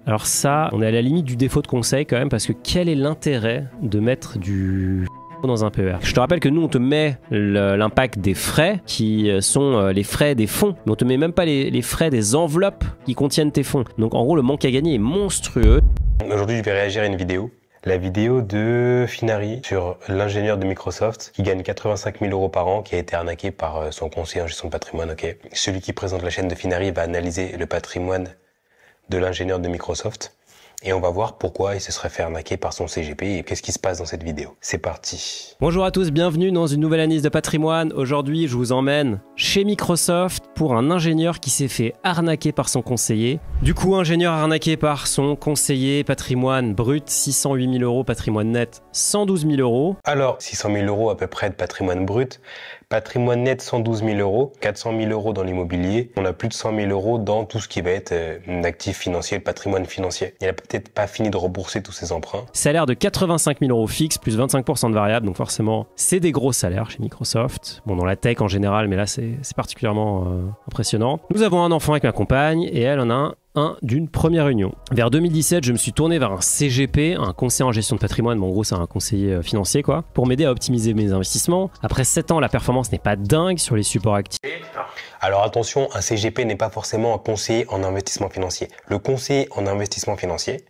Alors ça, on est à la limite du défaut de conseil quand même, parce que quel est l'intérêt de mettre du dans un PER? Je te rappelle que nous on te met l'impact des frais qui sont les frais des fonds, mais on te met même pas les frais des enveloppes qui contiennent tes fonds. Donc en gros le manque à gagner est monstrueux. Aujourd'hui je vais réagir à une vidéo. La vidéo de Finari sur l'ingénieur de Microsoft qui gagne 85 000 € par an, qui a été arnaqué par son conseiller en gestion de patrimoine. Ok. Celui qui présente la chaîne de Finari va analyser le patrimoine de l'ingénieur de Microsoft et on va voir pourquoi il se serait fait arnaquer par son CGP et qu'est-ce qui se passe dans cette vidéo. C'est parti. Bonjour à tous, bienvenue dans une nouvelle analyse de patrimoine. Aujourd'hui, je vous emmène chez Microsoft pour un ingénieur qui s'est fait arnaquer par son conseiller. Du coup, ingénieur arnaqué par son conseiller, patrimoine brut 608 000 €, patrimoine net 112 000 €. Alors, 600 000 € à peu près de patrimoine brut, patrimoine net 112 000 €, 400 000 € dans l'immobilier. On a plus de 100 000 € dans tout ce qui va être actif financier, le patrimoine financier. Il n'a peut-être pas fini de rembourser tous ses emprunts. Salaire de 85 000 € fixe, plus 25% de variable, donc forcément, c'est des gros salaires chez Microsoft. Bon, dans la tech en général, mais là, c'est particulièrement impressionnant. Nous avons un enfant avec ma compagne et elle en a un d'une première union. Vers 2017, je me suis tourné vers un CGP, un conseiller en gestion de patrimoine, mais en gros c'est un conseiller financier quoi, pour m'aider à optimiser mes investissements. Après 7 ans, la performance n'est pas dingue sur les supports actifs. Alors attention, un CGP n'est pas forcément un conseiller en investissement financier. Le conseiller en investissement financier,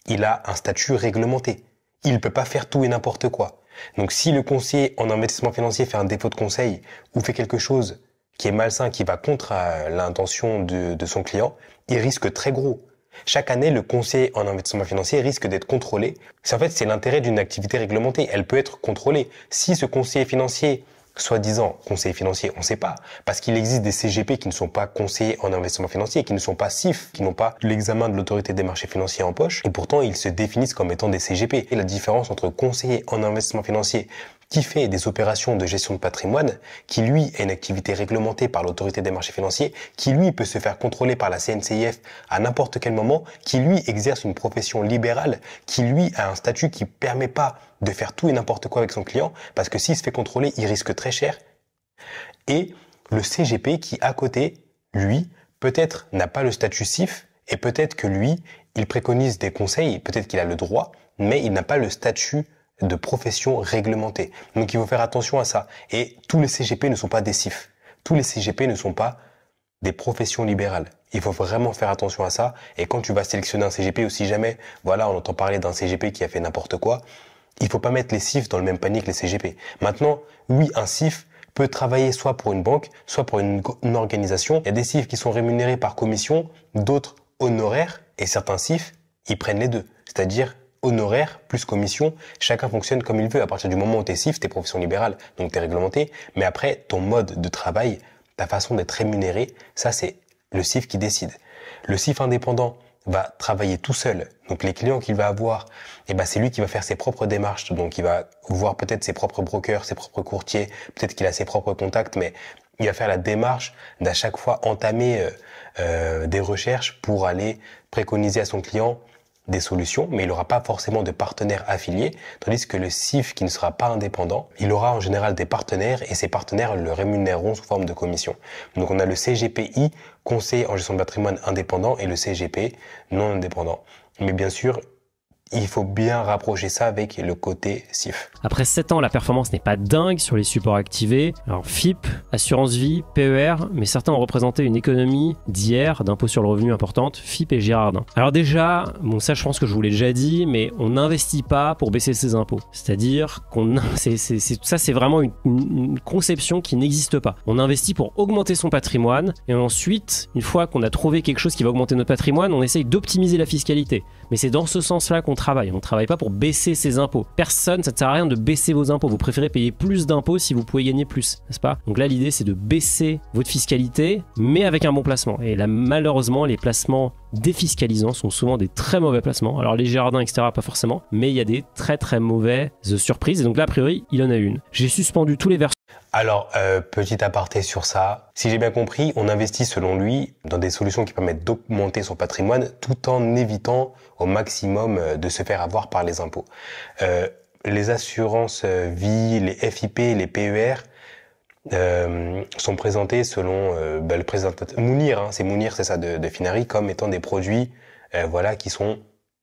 il a un statut réglementé. Il ne peut pas faire tout et n'importe quoi. Donc si le conseiller en investissement financier fait un défaut de conseil ou fait quelque chose qui est malsain, qui va contre l'intention de son client, il risque très gros. Chaque année, le conseiller en investissement financier risque d'être contrôlé. C'est l'intérêt d'une activité réglementée. Elle peut être contrôlée. Si ce conseiller financier, soi-disant conseiller financier, on ne sait pas, parce qu'il existe des CGP qui ne sont pas conseillers en investissement financier, qui ne sont pas CIF, qui n'ont pas l'examen de l'autorité des marchés financiers en poche, et pourtant ils se définissent comme étant des CGP. Et la différence entre conseiller en investissement financier qui fait des opérations de gestion de patrimoine, qui lui a une activité réglementée par l'autorité des marchés financiers, qui lui peut se faire contrôler par la CNCIF à n'importe quel moment, qui lui exerce une profession libérale, qui lui a un statut qui permet pas de faire tout et n'importe quoi avec son client, parce que s'il se fait contrôler, il risque très cher. Et le CGP qui, à côté, lui, peut-être n'a pas le statut CIF, et peut-être que lui, il préconise des conseils, peut-être qu'il a le droit, mais il n'a pas le statut de profession réglementée. Donc il faut faire attention à ça. Et tous les CGP ne sont pas des CIF. Tous les CGP ne sont pas des professions libérales. Il faut vraiment faire attention à ça. Et quand tu vas sélectionner un CGP, ou si jamais, voilà, on entend parler d'un CGP qui a fait n'importe quoi, il faut pas mettre les CIF dans le même panier que les CGP. Maintenant, oui, un CIF peut travailler soit pour une banque, soit pour une organisation. Il y a des CIF qui sont rémunérés par commission, d'autres honoraires, et certains CIF, ils prennent les deux. C'est-à-dire honoraire plus commission, chacun fonctionne comme il veut. À partir du moment où tu es CIF, tu es profession libérale, donc tu es réglementé. Mais après, ton mode de travail, ta façon d'être rémunéré, ça c'est le CIF qui décide. Le CIF indépendant va travailler tout seul. Donc les clients qu'il va avoir, c'est lui qui va faire ses propres démarches. Donc il va voir peut-être ses propres brokers, ses propres courtiers, peut-être qu'il a ses propres contacts, mais il va faire la démarche d'à chaque fois entamer des recherches pour aller préconiser à son client des solutions, mais il n'aura pas forcément de partenaires affiliés, tandis que le CIF qui ne sera pas indépendant, il aura en général des partenaires et ces partenaires le rémunéreront sous forme de commission. Donc on a le CGPI, conseiller en gestion de patrimoine indépendant, et le CGP non indépendant. Mais bien sûr, il faut bien rapprocher ça avec le côté CIF. Après 7 ans, la performance n'est pas dingue sur les supports activés. Alors FIP, assurance vie, PER, mais certains ont représenté une économie d'hier, d'impôt sur le revenu importante, FIP et Girardin. Alors déjà, bon ça je pense que je vous l'ai déjà dit, mais on n'investit pas pour baisser ses impôts. C'est-à-dire ça c'est vraiment une conception qui n'existe pas. On investit pour augmenter son patrimoine, et ensuite, une fois qu'on a trouvé quelque chose qui va augmenter notre patrimoine, on essaye d'optimiser la fiscalité. Mais c'est dans ce sens-là qu'on travaille. On ne travaille pas pour baisser ses impôts. Personne, ça ne sert à rien de baisser vos impôts. Vous préférez payer plus d'impôts si vous pouvez gagner plus, n'est-ce pas? Donc là, l'idée, c'est de baisser votre fiscalité, mais avec un bon placement. Et là, malheureusement, les placements défiscalisants sont souvent des très mauvais placements. Alors les Girardins, etc., pas forcément, mais il y a des très très mauvaises surprises. Et donc là, a priori, il en a une. J'ai suspendu tous les versements. Alors, petit aparté sur ça. Si j'ai bien compris, on investit selon lui dans des solutions qui permettent d'augmenter son patrimoine tout en évitant au maximum de se faire avoir par les impôts. Les assurances vie, les FIP, les PER sont présentés selon le présentateur Mounir, c'est Mounir, c'est ça, de Finari, comme étant des produits voilà, qui sont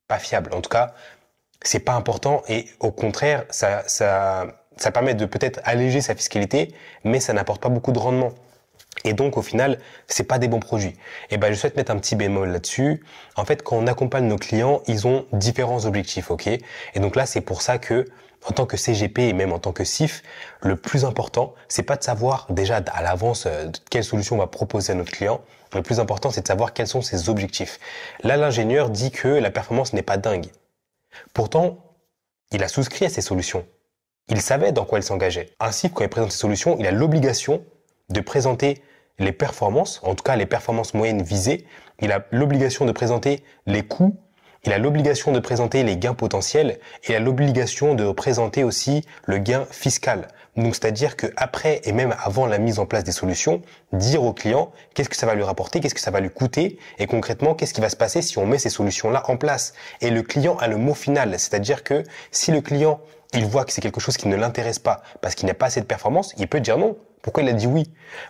pas fiables. En tout cas, c'est pas important et au contraire, ça permet de peut-être alléger sa fiscalité, mais ça n'apporte pas beaucoup de rendement. Et donc, au final, c'est pas des bons produits. Et ben, je souhaite mettre un petit bémol là-dessus. En fait, quand on accompagne nos clients, ils ont différents objectifs, ok? Et donc là, c'est pour ça que, en tant que CGP et même en tant que CIF, le plus important, c'est pas de savoir déjà à l'avance quelle solution on va proposer à notre client. Le plus important, c'est de savoir quels sont ses objectifs. Là, l'ingénieur dit que la performance n'est pas dingue. Pourtant, il a souscrit à ces solutions. Il savait dans quoi il s'engageait. Un CIF, quand il présente ses solutions, il a l'obligation de présenter les performances, en tout cas les performances moyennes visées. Il a l'obligation de présenter les coûts, il a l'obligation de présenter les gains potentiels et il a l'obligation de présenter aussi le gain fiscal. Donc c'est-à-dire que après et même avant la mise en place des solutions, dire au client qu'est-ce que ça va lui rapporter, qu'est-ce que ça va lui coûter et concrètement qu'est-ce qui va se passer si on met ces solutions-là en place. Et le client a le mot final, c'est-à-dire que si le client il voit que c'est quelque chose qui ne l'intéresse pas parce qu'il n'a pas assez de performance, il peut dire non. Pourquoi il a dit oui?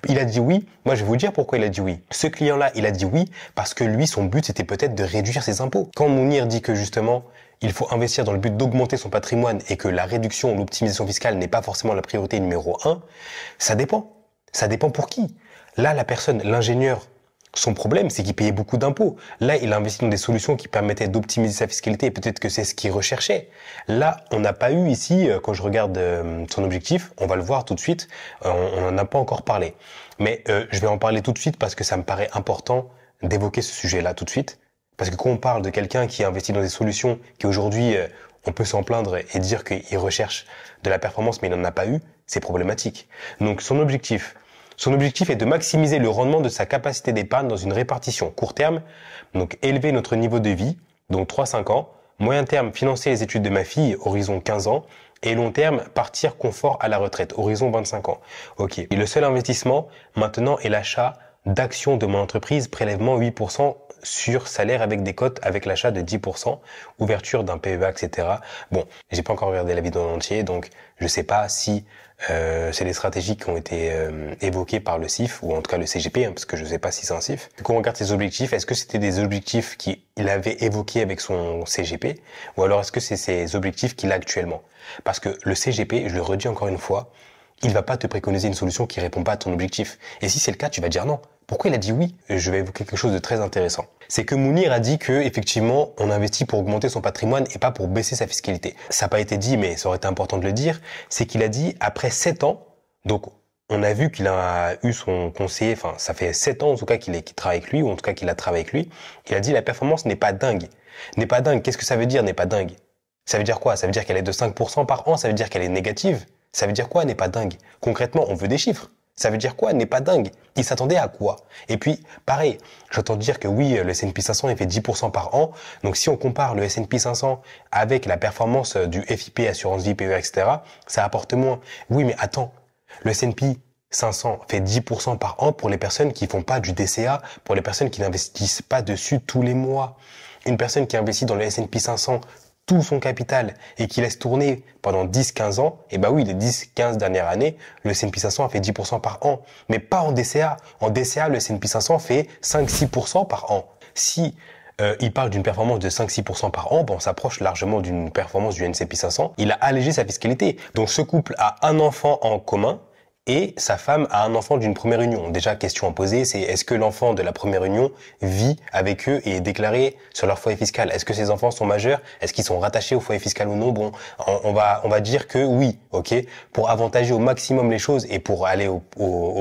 Il a dit oui. Moi, je vais vous dire pourquoi il a dit oui. Ce client-là, il a dit oui parce que lui, son but, c'était peut-être de réduire ses impôts. Quand Mounir dit que justement, il faut investir dans le but d'augmenter son patrimoine et que la réduction ou l'optimisation fiscale n'est pas forcément la priorité numéro 1, ça dépend. Ça dépend pour qui. Là, la personne, l'ingénieur, son problème, c'est qu'il payait beaucoup d'impôts. Là, il a investi dans des solutions qui permettaient d'optimiser sa fiscalité et peut-être que c'est ce qu'il recherchait. Là, on n'a pas eu ici, quand je regarde son objectif, on va le voir tout de suite, on n'en a pas encore parlé. Mais je vais en parler tout de suite parce que ça me paraît important d'évoquer ce sujet-là tout de suite. Parce que quand on parle de quelqu'un qui a investi dans des solutions qui aujourd'hui, on peut s'en plaindre et dire qu'il recherche de la performance mais il n'en a pas eu, c'est problématique. Donc son objectif est de maximiser le rendement de sa capacité d'épargne dans une répartition court terme, donc élever notre niveau de vie, donc 3-5 ans, moyen terme, financer les études de ma fille, horizon 15 ans, et long terme, partir confort à la retraite, horizon 25 ans. Ok. Et le seul investissement, maintenant, est l'achat d'actions de mon entreprise, prélèvement 8% sur salaire avec des cotes, avec l'achat de 10%, ouverture d'un PEA, etc. Bon, j'ai pas encore regardé la vidéo en entier, donc je sais pas si c'est des stratégies qui ont été évoquées par le CIF, ou en tout cas le CGP, parce que je sais pas si c'est un CIF. Quand on regarde ses objectifs, est-ce que c'était des objectifs qu'il avait évoqués avec son CGP, ou alors est-ce que c'est ces objectifs qu'il a actuellement? Parce que le CGP, je le redis encore une fois, il va pas te préconiser une solution qui répond pas à ton objectif. Et si c'est le cas, tu vas dire non. Pourquoi il a dit oui? Je vais évoquer quelque chose de très intéressant. C'est que Mounir a dit que, effectivement, on investit pour augmenter son patrimoine et pas pour baisser sa fiscalité. Ça n'a pas été dit, mais ça aurait été important de le dire. C'est qu'il a dit, après 7 ans, donc, on a vu qu'il a eu son conseiller, enfin, ça fait 7 ans, en tout cas, qu'il travaille avec lui, ou en tout cas, qu'il a travaillé avec lui. Il a dit, la performance n'est pas dingue. N'est pas dingue. Qu'est-ce que ça veut dire, n'est pas dingue? Ça veut dire quoi? Ça veut dire qu'elle est de 5% par an? Ça veut dire qu'elle est négative? Ça veut dire quoi, n'est pas dingue? Concrètement, on veut des chiffres. Ça veut dire quoi, n'est pas dingue? Il s'attendait à quoi? Et puis, pareil, j'entends dire que oui, le S&P 500, il fait 10% par an. Donc, si on compare le S&P 500 avec la performance du FIP, assurance vie, PEA, etc., ça apporte moins. Oui, mais attends, le S&P 500 fait 10% par an pour les personnes qui font pas du DCA, pour les personnes qui n'investissent pas dessus tous les mois. Une personne qui investit dans le S&P 500 tout son capital et qui laisse tourner pendant 10-15 ans, et bah oui, les 10-15 dernières années, le S&P 500 a fait 10% par an, mais pas en DCA. En DCA, le S&P 500 fait 5-6% par an. Si il parle d'une performance de 5-6% par an, bon, on s'approche largement d'une performance du S&P 500. Il a allégé sa fiscalité. Donc ce couple a un enfant en commun, et sa femme a un enfant d'une première union. Déjà, question à poser, c'est est-ce que l'enfant de la première union vit avec eux et est déclaré sur leur foyer fiscal? Est-ce que ces enfants sont majeurs? Est-ce qu'ils sont rattachés au foyer fiscal ou non? Bon, on va dire que oui, ok? Pour avantager au maximum les choses et pour aller au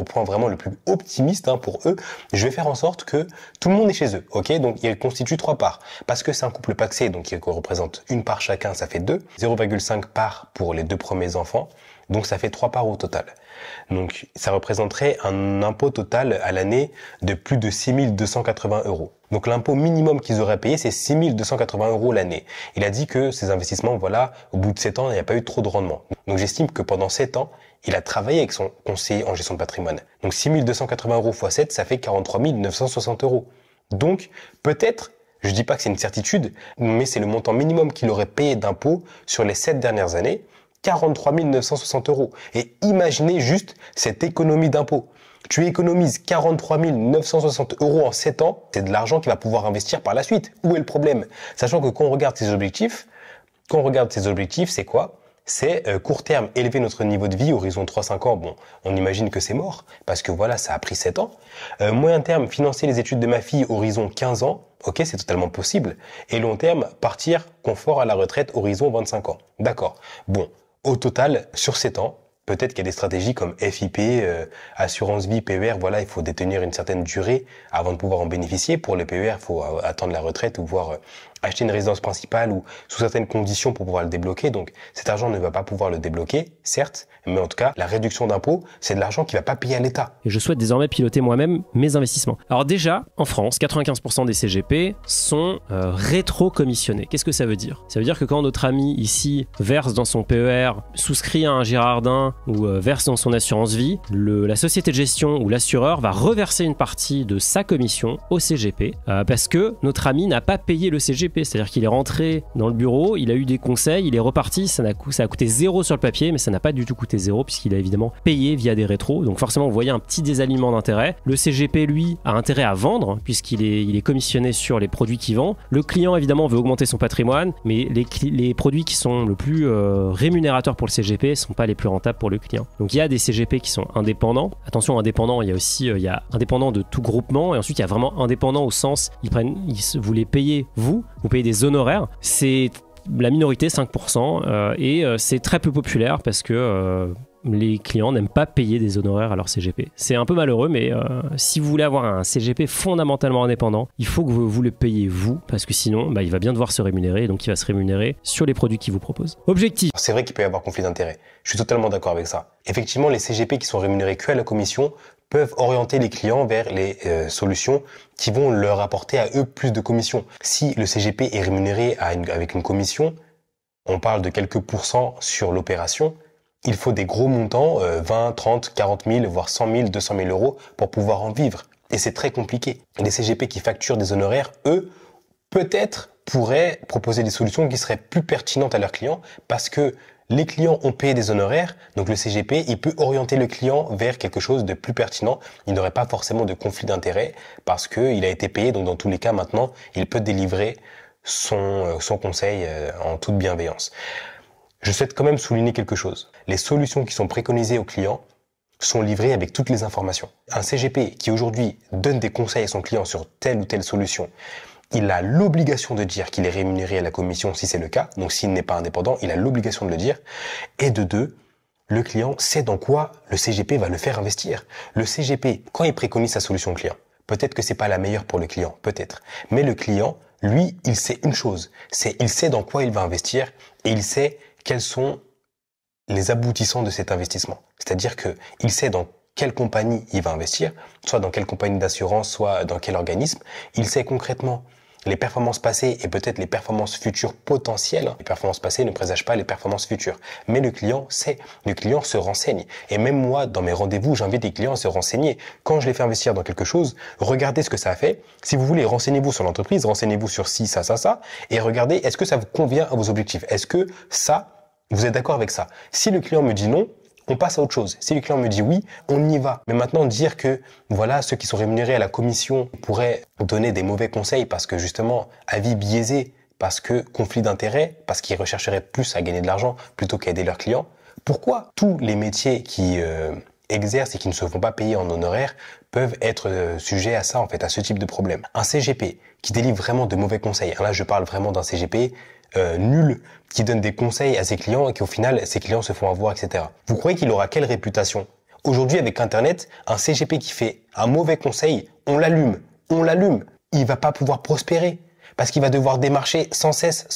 point vraiment le plus optimiste pour eux, je vais faire en sorte que tout le monde est chez eux, ok? Donc, il constitue 3 parts. Parce que c'est un couple pacsé, donc il représente une part chacun, ça fait 2. 0,5 parts pour les 2 premiers enfants. Donc, ça fait 3 parts au total. Donc, ça représenterait un impôt total à l'année de plus de 6 280 €. Donc, l'impôt minimum qu'ils auraient payé, c'est 6 280 € l'année. Il a dit que ces investissements, voilà, au bout de 7 ans, il n'y a pas eu trop de rendement. Donc, j'estime que pendant 7 ans, il a travaillé avec son conseiller en gestion de patrimoine. Donc, 6 280 € x 7, ça fait 43 960 €. Donc, peut-être, je dis pas que c'est une certitude, mais c'est le montant minimum qu'il aurait payé d'impôt sur les 7 dernières années. 43 960 €. Et imaginez juste cette économie d'impôt. Tu économises 43 960 € en 7 ans, c'est de l'argent qui va pouvoir investir par la suite. Où est le problème? Sachant que quand on regarde ces objectifs, c'est quoi? C'est court terme, élever notre niveau de vie, horizon 3-5 ans, bon, on imagine que c'est mort, parce que voilà, ça a pris 7 ans. Moyen terme, financer les études de ma fille, horizon 15 ans, ok, c'est totalement possible. Et long terme, partir confort à la retraite, horizon 25 ans. D'accord. Bon, au total, sur 7 ans, peut-être qu'il y a des stratégies comme FIP, assurance vie, PER, voilà, il faut détenir une certaine durée avant de pouvoir en bénéficier. Pour le PER, il faut attendre la retraite ou voir acheter une résidence principale ou sous certaines conditions pour pouvoir le débloquer. Donc cet argent ne va pas pouvoir le débloquer, certes, mais en tout cas, la réduction d'impôts, c'est de l'argent qui va pas payer à l'État. Et je souhaite désormais piloter moi-même mes investissements. Alors déjà, en France, 95% des CGP sont rétro-commissionnés. Qu'est-ce que ça veut dire? Ça veut dire que quand notre ami ici verse dans son PER, souscrit à un Girardin ou verse dans son assurance vie, la société de gestion ou l'assureur va reverser une partie de sa commission au CGP parce que notre ami n'a pas payé le CGP. C'est-à-dire qu'il est rentré dans le bureau, il a eu des conseils, il est reparti, ça a coûté 0 sur le papier, mais ça n'a pas du tout coûté 0 puisqu'il a évidemment payé via des rétros. Donc forcément, vous voyez un petit désalignement d'intérêt. Le CGP, lui, a intérêt à vendre puisqu'il est commissionné sur les produits qu'il vend. Le client, évidemment, veut augmenter son patrimoine, mais les produits qui sont le plus rémunérateurs pour le CGP ne sont pas les plus rentables pour le client. Donc il y a des CGP qui sont indépendants. Attention, indépendants, il y a aussi indépendants de tout groupement et ensuite il y a vraiment indépendants au sens, vous les payez vous payez des honoraires. C'est la minorité, 5%, et c'est très peu populaire parce que les clients n'aiment pas payer des honoraires à leur CGP. C'est un peu malheureux, mais si vous voulez avoir un CGP fondamentalement indépendant, il faut que vous le payiez vous, parce que sinon, il va bien devoir se rémunérer, donc il va se rémunérer sur les produits qu'il vous propose. Objectif. C'est vrai qu'il peut y avoir conflit d'intérêts. Je suis totalement d'accord avec ça. Effectivement, les CGP qui sont rémunérés que à la commission peuvent orienter les clients vers les solutions qui vont leur apporter à eux plus de commissions. Si le CGP est rémunéré avec une commission, on parle de quelques pourcents sur l'opération, il faut des gros montants, 20, 30, 40 000, voire 100 000, 200 000 euros pour pouvoir en vivre. Et c'est très compliqué. Et les CGP qui facturent des honoraires, eux, peut-être pourraient proposer des solutions qui seraient plus pertinentes à leurs clients parce que les clients ont payé des honoraires, donc le CGP, il peut orienter le client vers quelque chose de plus pertinent. Il n'aurait pas forcément de conflit d'intérêt parce qu'il a été payé, donc dans tous les cas, maintenant, il peut délivrer son conseil en toute bienveillance. Je souhaite quand même souligner quelque chose. Les solutions qui sont préconisées aux clients sont livrées avec toutes les informations. Un CGP qui aujourd'hui donne des conseils à son client sur telle ou telle solution, il a l'obligation de dire qu'il est rémunéré à la commission si c'est le cas. Donc s'il n'est pas indépendant, il a l'obligation de le dire. Et de deux, le client sait dans quoi le CGP va le faire investir. Le CGP, quand il préconise sa solution client, peut-être que c'est pas la meilleure pour le client, peut-être. Mais le client, lui, il sait une chose, c'est il sait dans quoi il va investir et il sait quels sont les aboutissants de cet investissement. C'est-à-dire que il sait dans quelle compagnie il va investir, soit dans quelle compagnie d'assurance, soit dans quel organisme. Il sait concrètement les performances passées et peut-être les performances futures potentielles. Les performances passées ne présagent pas les performances futures. Mais le client sait, le client se renseigne. Et même moi, dans mes rendez-vous, j'invite les clients à se renseigner. Quand je les fais investir dans quelque chose, regardez ce que ça a fait. Si vous voulez, renseignez-vous sur l'entreprise, renseignez-vous sur ci, ça, et regardez, est-ce que ça vous convient à vos objectifs? Est-ce que ça, vous êtes d'accord avec ça? Si le client me dit non, on passe à autre chose. Si le client me dit oui, on y va. Mais maintenant, dire que voilà, ceux qui sont rémunérés à la commission pourraient donner des mauvais conseils parce que justement, avis biaisé, parce que conflit d'intérêt, parce qu'ils rechercheraient plus à gagner de l'argent plutôt qu'à aider leurs clients. Pourquoi tous les métiers qui exercent et qui ne se font pas payer en honoraires peuvent être sujets à ça, en fait, à ce type de problème? Un CGP qui délivre vraiment de mauvais conseils. Là, je parle vraiment d'un CGP nul, qui donne des conseils à ses clients et qu'au final, ses clients se font avoir, etc. Vous croyez qu'il aura quelle réputation? Aujourd'hui, avec Internet, un CGP qui fait un mauvais conseil, on l'allume. Il va pas pouvoir prospérer. Parce qu'il va devoir démarcher sans cesse,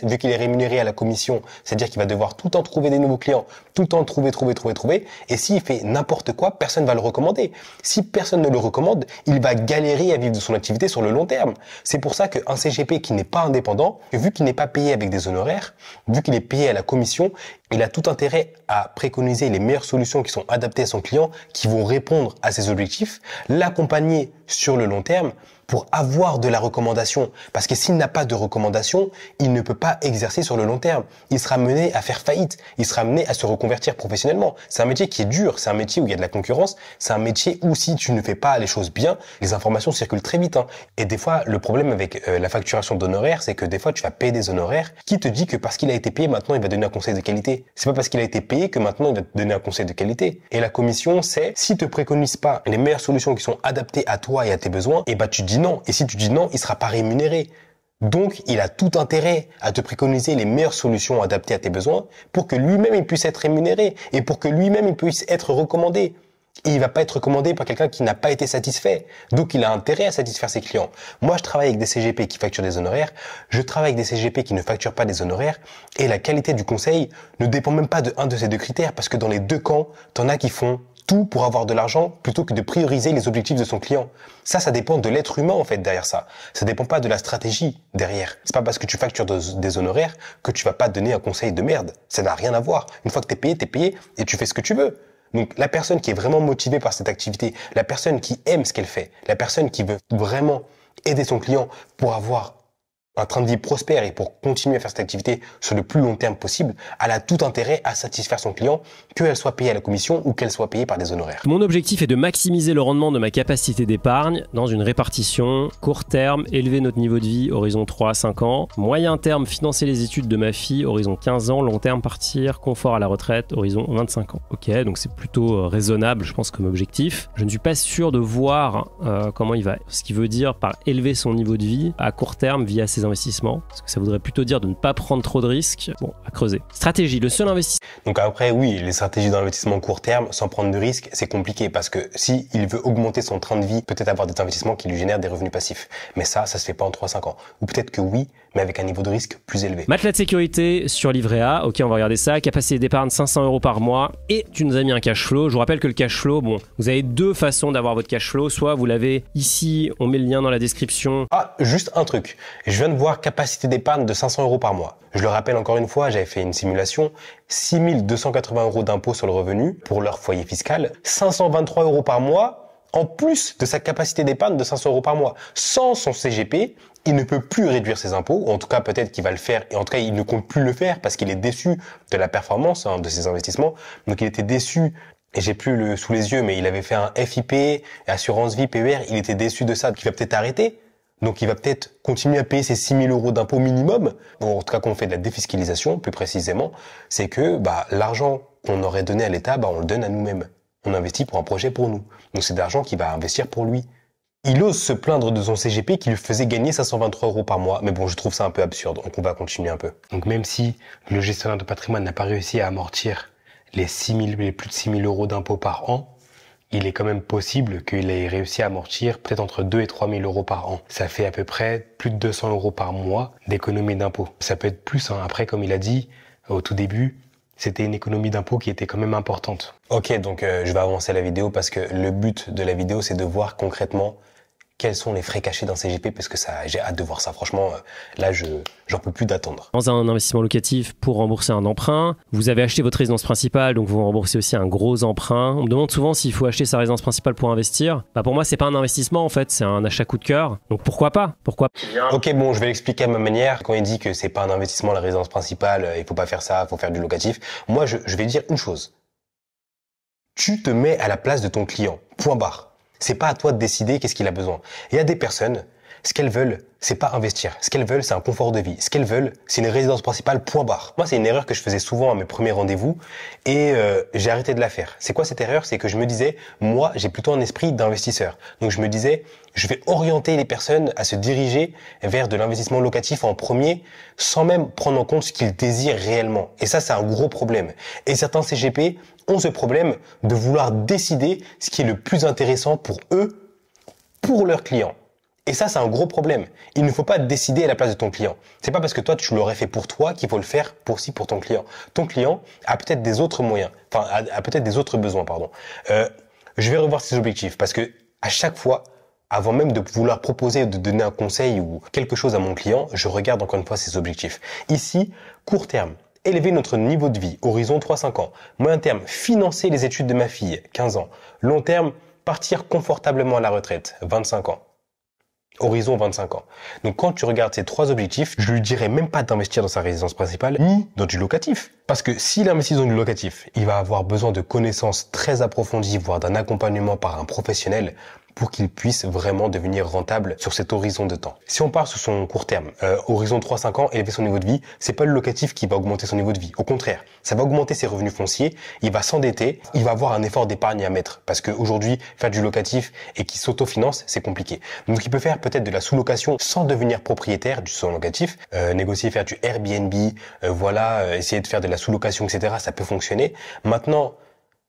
vu qu'il est rémunéré à la commission. C'est-à-dire qu'il va devoir tout le temps trouver des nouveaux clients, tout le temps trouver. Et s'il fait n'importe quoi, personne va le recommander. Si personne ne le recommande, il va galérer à vivre de son activité sur le long terme. C'est pour ça qu'un CGP qui n'est pas indépendant, vu qu'il n'est pas payé avec des honoraires, vu qu'il est payé à la commission, il a tout intérêt à préconiser les meilleures solutions qui sont adaptées à son client, qui vont répondre à ses objectifs, l'accompagner sur le long terme, pour avoir de la recommandation. Parce que s'il n'a pas de recommandation, il ne peut pas exercer sur le long terme. Il sera mené à faire faillite. Il sera amené à se reconvertir professionnellement. C'est un métier qui est dur. C'est un métier où il y a de la concurrence. C'est un métier où si tu ne fais pas les choses bien, les informations circulent très vite. Et des fois, le problème avec la facturation d'honoraires, c'est que des fois, tu vas payer des honoraires. Qui te dit que parce qu'il a été payé, maintenant, il va donner un conseil de qualité? C'est pas parce qu'il a été payé que maintenant, il va te donner un conseil de qualité. Et la commission, c'est s'il te préconise pas les meilleures solutions qui sont adaptées à toi et à tes besoins, et bah tu dis non. Et si tu dis non, il sera pas rémunéré. Donc, il a tout intérêt à te préconiser les meilleures solutions adaptées à tes besoins pour que lui-même il puisse être rémunéré et pour que lui-même il puisse être recommandé. Et il va pas être recommandé par quelqu'un qui n'a pas été satisfait. Donc, il a intérêt à satisfaire ses clients. Moi, je travaille avec des CGP qui facturent des honoraires. Je travaille avec des CGP qui ne facturent pas des honoraires. Et la qualité du conseil ne dépend même pas de un de ces deux critères parce que dans les deux camps, t'en as qui font tout pour avoir de l'argent plutôt que de prioriser les objectifs de son client. Ça dépend de l'être humain en fait derrière ça. Ça dépend pas de la stratégie derrière. C'est pas parce que tu factures des honoraires que tu vas pas donner un conseil de merde. Ça n'a rien à voir. Une fois que t'es payé et tu fais ce que tu veux. Donc la personne qui est vraiment motivée par cette activité, la personne qui aime ce qu'elle fait, la personne qui veut vraiment aider son client pour avoir un train de vie prospère et pour continuer à faire cette activité sur le plus long terme possible, elle a tout intérêt à satisfaire son client, qu'elle soit payée à la commission ou qu'elle soit payée par des honoraires. Mon objectif est de maximiser le rendement de ma capacité d'épargne dans une répartition court terme, élever notre niveau de vie horizon 3 à 5 ans, moyen terme, financer les études de ma fille horizon 15 ans, long terme, partir, confort à la retraite horizon 25 ans. Ok, donc c'est plutôt raisonnable je pense comme objectif. Je ne suis pas sûr de voir comment il va, ce qui veut dire par élever son niveau de vie à court terme via ses investissements, parce que ça voudrait plutôt dire de ne pas prendre trop de risques. Bon, à creuser. Stratégie, le seul investissement. Donc après, oui, les stratégies d'investissement court terme, sans prendre de risques, c'est compliqué parce que si il veut augmenter son train de vie, peut-être avoir des investissements qui lui génèrent des revenus passifs. Mais ça se fait pas en 3-5 ans. Ou peut-être que oui, mais avec un niveau de risque plus élevé. Matelas de sécurité sur livret A, ok, on va regarder ça. Capacité d'épargne 500 € par mois. Et tu nous as mis un cash flow. Je vous rappelle que le cash flow, bon, vous avez deux façons d'avoir votre cash flow. Soit vous l'avez ici, on met le lien dans la description. Ah, juste un truc. Je viens de voir capacité d'épargne de 500 € par mois. Je le rappelle encore une fois, j'avais fait une simulation. 6 280 € d'impôt sur le revenu pour leur foyer fiscal. 523 € par mois en plus de sa capacité d'épargne de 500 € par mois. Sans son CGP, il ne peut plus réduire ses impôts, ou en tout cas peut-être qu'il va le faire, et en tout cas il ne compte plus le faire parce qu'il est déçu de la performance de ses investissements. Donc il était déçu, et j'ai plus sous les yeux, mais il avait fait un FIP, assurance vie, PER, il était déçu de ça, donc il va peut-être arrêter. Donc il va peut-être continuer à payer ses 6 000 € d'impôts minimum, ou en tout cas quand on fait de la défiscalisation plus précisément, c'est que l'argent qu'on aurait donné à l'État, on le donne à nous-mêmes. On investit pour un projet pour nous. Donc c'est de l'argent qu'il va investir pour lui. Il ose se plaindre de son CGP qui lui faisait gagner 523 € par mois. Mais bon, je trouve ça un peu absurde, donc on va continuer un peu. Donc même si le gestionnaire de patrimoine n'a pas réussi à amortir les plus de 6 000 € d'impôts par an, il est quand même possible qu'il ait réussi à amortir peut-être entre 2 et 3 000 € par an. Ça fait à peu près plus de 200 € par mois d'économie d'impôts. Ça peut être plus, Après, comme il a dit au tout début, c'était une économie d'impôts qui était quand même importante. Ok, donc je vais avancer la vidéo parce que le but de la vidéo, c'est de voir concrètement quels sont les frais cachés d'un CGP parce que j'ai hâte de voir ça. Franchement, là, j'en peux plus d'attendre. Dans un investissement locatif pour rembourser un emprunt, vous avez acheté votre résidence principale, donc vous remboursez aussi un gros emprunt. On me demande souvent s'il faut acheter sa résidence principale pour investir. Pour moi, c'est pas un investissement en fait, c'est un achat coup de cœur. Donc pourquoi pas? Ok, bon, je vais l'expliquer à ma manière. Quand il dit que c'est pas un investissement la résidence principale, il faut pas faire ça, il faut faire du locatif. Moi, je vais dire une chose. Tu te mets à la place de ton client. Point barre. C'est pas à toi de décider qu'est-ce qu'il a besoin. Il y a des personnes, ce qu'elles veulent, c'est pas investir. Ce qu'elles veulent, c'est un confort de vie. Ce qu'elles veulent, c'est une résidence principale, point barre. Moi, c'est une erreur que je faisais souvent à mes premiers rendez-vous et j'ai arrêté de la faire. C'est quoi cette erreur? C'est que je me disais, moi, j'ai plutôt un esprit d'investisseur. Donc je me disais, je vais orienter les personnes à se diriger vers de l'investissement locatif en premier, sans même prendre en compte ce qu'ils désirent réellement. Et ça, c'est un gros problème. Et certains CGP ont ce problème de vouloir décider ce qui est le plus intéressant pour eux, pour leurs clients. Et ça, c'est un gros problème. Il ne faut pas décider à la place de ton client. C'est pas parce que toi, tu l'aurais fait pour toi qu'il faut le faire pour ton client. Ton client a peut-être des autres moyens, a peut-être des autres besoins, pardon. Je vais revoir ses objectifs parce que à chaque fois, avant même de vouloir proposer de donner un conseil ou quelque chose à mon client, je regarde encore une fois ses objectifs. Ici, court terme, élever notre niveau de vie, horizon 3-5 ans. Moyen terme, financer les études de ma fille, 15 ans. Long terme, partir confortablement à la retraite, 25 ans. Horizon 25 ans. Donc quand tu regardes ces 3 objectifs, je lui dirais même pas d'investir dans sa résidence principale ni dans du locatif. Parce que s'il investit dans du locatif, il va avoir besoin de connaissances très approfondies, voire d'un accompagnement par un professionnel pour qu'il puisse vraiment devenir rentable sur cet horizon de temps. Si on part sur son court terme, horizon 3-5 ans, élever son niveau de vie, c'est pas le locatif qui va augmenter son niveau de vie. Au contraire, ça va augmenter ses revenus fonciers, il va s'endetter, il va avoir un effort d'épargne à mettre. Parce qu'aujourd'hui, faire du locatif et qui s'autofinance, c'est compliqué. Donc il peut faire peut-être de la sous-location sans devenir propriétaire du son locatif, négocier, faire du Airbnb, essayer de faire de la sous-location, etc. Ça peut fonctionner. Maintenant,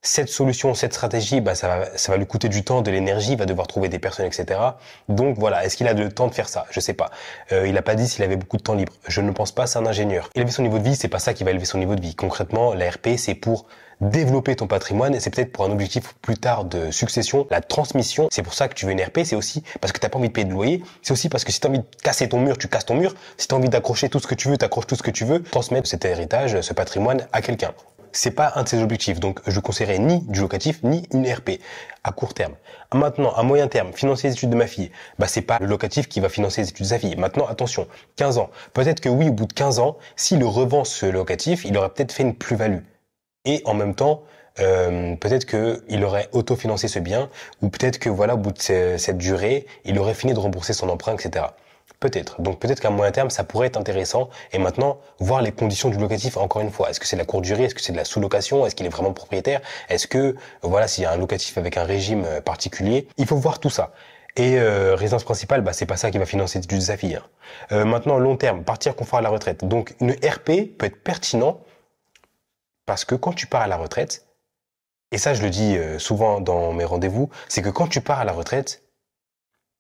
cette solution, cette stratégie, ça va lui coûter du temps, de l'énergie, il va devoir trouver des personnes, etc. Donc voilà, est-ce qu'il a le temps de faire ça? Je sais pas. Il a pas dit s'il avait beaucoup de temps libre. Je ne pense pas, c'est un ingénieur. Élever son niveau de vie, c'est pas ça qui va élever son niveau de vie. Concrètement, la RP, c'est pour développer ton patrimoine et c'est peut-être pour un objectif plus tard de succession, la transmission. C'est pour ça que tu veux une RP, c'est aussi parce que t'as pas envie de payer de loyer. C'est aussi parce que si t'as envie de casser ton mur, tu casses ton mur. Si t'as envie d'accrocher tout ce que tu veux, t'accroches tout ce que tu veux. Transmettre cet héritage, ce patrimoine à quelqu'un. C'est pas un de ses objectifs, donc je conseillerais ni du locatif ni une RP à court terme. Maintenant, à moyen terme, financer les études de ma fille, c'est pas le locatif qui va financer les études de sa fille. Maintenant, attention, 15 ans. Peut-être que oui, au bout de 15 ans, s'il revend ce locatif, il aurait peut-être fait une plus-value. Et en même temps, peut-être qu'il aurait autofinancé ce bien, ou peut-être que au bout de cette durée, il aurait fini de rembourser son emprunt, etc. Peut-être. Donc peut-être qu'à moyen terme, ça pourrait être intéressant. Et maintenant, voir les conditions du locatif, encore une fois. Est-ce que c'est de la courte durée? Est-ce que c'est de la sous-location? Est-ce qu'il est vraiment propriétaire? Est-ce que, s'il y a un locatif avec un régime particulier? Il faut voir tout ça. Et résidence principale, c'est pas ça qui va financer l'étude de sa fille. Maintenant, long terme, partir confort à la retraite. Donc une RP peut être pertinent parce que quand tu pars à la retraite, et ça je le dis souvent dans mes rendez-vous, c'est que quand tu pars à la retraite,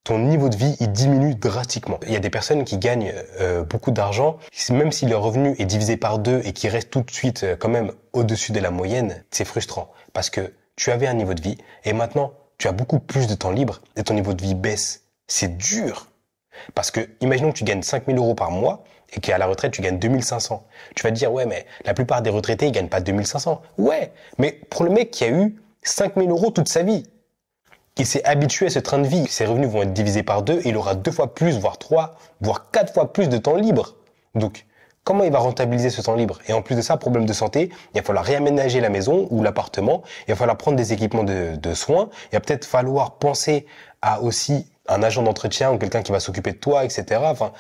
ton niveau de vie, il diminue drastiquement. Il y a des personnes qui gagnent beaucoup d'argent, même si leur revenu est divisé par 2 et qui reste tout de suite quand même au-dessus de la moyenne, c'est frustrant. Parce que tu avais un niveau de vie et maintenant, tu as beaucoup plus de temps libre et ton niveau de vie baisse. C'est dur. Parce que, imaginons que tu gagnes 5 000 € par mois et qu'à la retraite, tu gagnes 2 500. Tu vas te dire, ouais, mais la plupart des retraités, ils gagnent pas 2 500. Ouais, mais pour le mec qui a eu 5 000 € toute sa vie, il s'est habitué à ce train de vie. Ses revenus vont être divisés par 2 et il aura 2 fois plus, voire 3, voire 4 fois plus de temps libre. Donc, comment il va rentabiliser ce temps libre? Et en plus de ça, problème de santé, il va falloir réaménager la maison ou l'appartement, il va falloir prendre des équipements de soins, il va peut-être falloir penser à aussi un agent d'entretien ou quelqu'un qui va s'occuper de toi, etc. Enfin,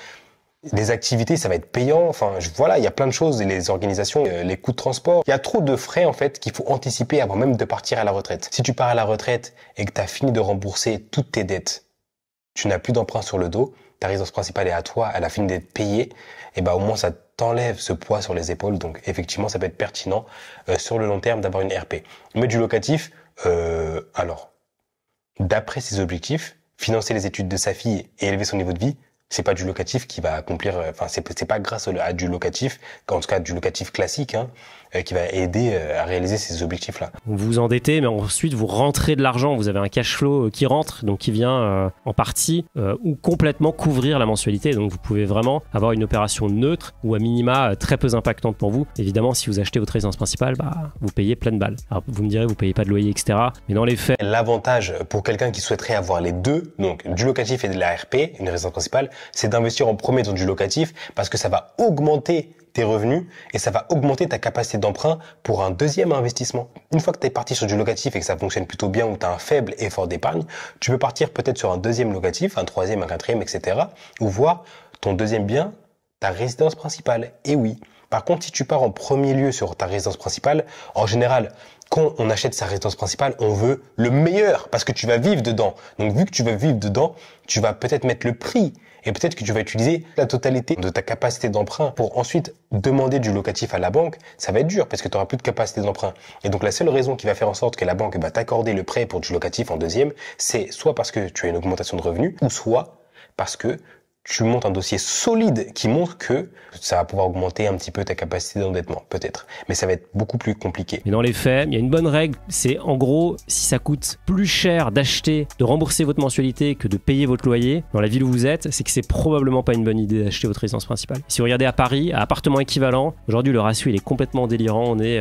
les activités, ça va être payant. Enfin, il y a plein de choses. Les organisations, les coûts de transport. Il y a trop de frais, en fait, qu'il faut anticiper avant même de partir à la retraite. Si tu pars à la retraite et que tu as fini de rembourser toutes tes dettes, tu n'as plus d'emprunt sur le dos, ta résidence principale est à toi, elle a fini d'être payée, et au moins ça t'enlève ce poids sur les épaules. Donc, effectivement, ça peut être pertinent sur le long terme d'avoir une RP. Mais du locatif, d'après ses objectifs, financer les études de sa fille et élever son niveau de vie, c'est pas du locatif qui va accomplir, c'est pas grâce à du locatif, en tout cas du locatif classique, qui va aider à réaliser ces objectifs-là. Vous vous endettez, mais ensuite vous rentrez de l'argent, vous avez un cash flow qui rentre, donc qui vient en partie ou complètement couvrir la mensualité. Donc vous pouvez vraiment avoir une opération neutre ou à minima très peu impactante pour vous. Évidemment, si vous achetez votre résidence principale, vous payez plein de balles. Alors vous me direz, vous payez pas de loyer, etc. Mais dans les faits, l'avantage pour quelqu'un qui souhaiterait avoir les deux, donc du locatif et de la RP, une résidence principale, c'est d'investir en premier dans du locatif parce que ça va augmenter tes revenus et ça va augmenter ta capacité d'emprunt pour un deuxième investissement. Une fois que tu es parti sur du locatif et que ça fonctionne plutôt bien ou tu as un faible effort d'épargne, tu peux partir peut-être sur un deuxième locatif, un troisième, un quatrième, etc. ou voir ton deuxième bien, ta résidence principale. Et oui. Par contre, si tu pars en premier lieu sur ta résidence principale, en général, quand on achète sa résidence principale, on veut le meilleur parce que tu vas vivre dedans. Donc, vu que tu vas vivre dedans, tu vas peut-être mettre le prix et peut-être que tu vas utiliser la totalité de ta capacité d'emprunt pour ensuite demander du locatif à la banque. Ça va être dur parce que tu n'auras plus de capacité d'emprunt. Et donc, la seule raison qui va faire en sorte que la banque va t'accorder le prêt pour du locatif en deuxième, c'est soit parce que tu as une augmentation de revenus ou soit parce que tu montes un dossier solide qui montre que ça va pouvoir augmenter un petit peu ta capacité d'endettement, peut-être. Mais ça va être beaucoup plus compliqué. Mais dans les faits, il y a une bonne règle, c'est en gros, si ça coûte plus cher d'acheter, de rembourser votre mensualité que de payer votre loyer dans la ville où vous êtes, c'est que c'est probablement pas une bonne idée d'acheter votre résidence principale. Si vous regardez à Paris, à appartement équivalent, aujourd'hui le ratio il est complètement délirant, on est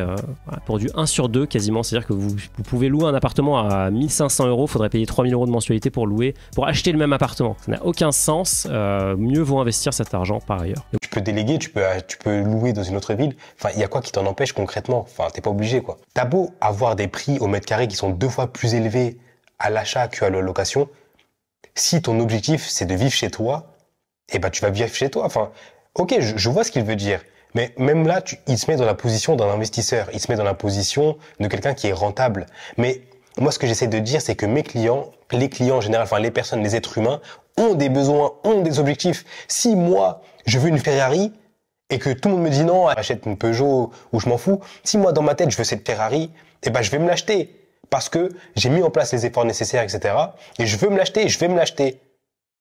pour du 1 sur 2 quasiment, c'est-à-dire que vous pouvez louer un appartement à 1 500 €, il faudrait payer 3 000 € de mensualité pour louer, pour acheter le même appartement. Ça n'a aucun sens. Mieux vaut investir cet argent par ailleurs. Tu peux déléguer, tu peux louer dans une autre ville. Enfin, il y a quoi qui t'en empêche concrètement? Enfin, t'es pas obligé, quoi. T'as beau avoir des prix au mètre carré qui sont 2 fois plus élevés à l'achat qu'à la location. Si ton objectif, c'est de vivre chez toi, eh ben, tu vas vivre chez toi. Enfin, ok, je vois ce qu'il veut dire. Mais même là, il se met dans la position d'un investisseur. Il se met dans la position de quelqu'un qui est rentable. Mais moi, ce que j'essaie de dire, c'est que mes clients, les clients en général, enfin, les personnes, les êtres humains, ont des besoins, ont des objectifs. Si moi, je veux une Ferrari et que tout le monde me dit non, achète une Peugeot ou je m'en fous. Si moi, dans ma tête, je veux cette Ferrari, eh ben, je vais me l'acheter parce que j'ai mis en place les efforts nécessaires, etc. Et je veux me l'acheter, je vais me l'acheter.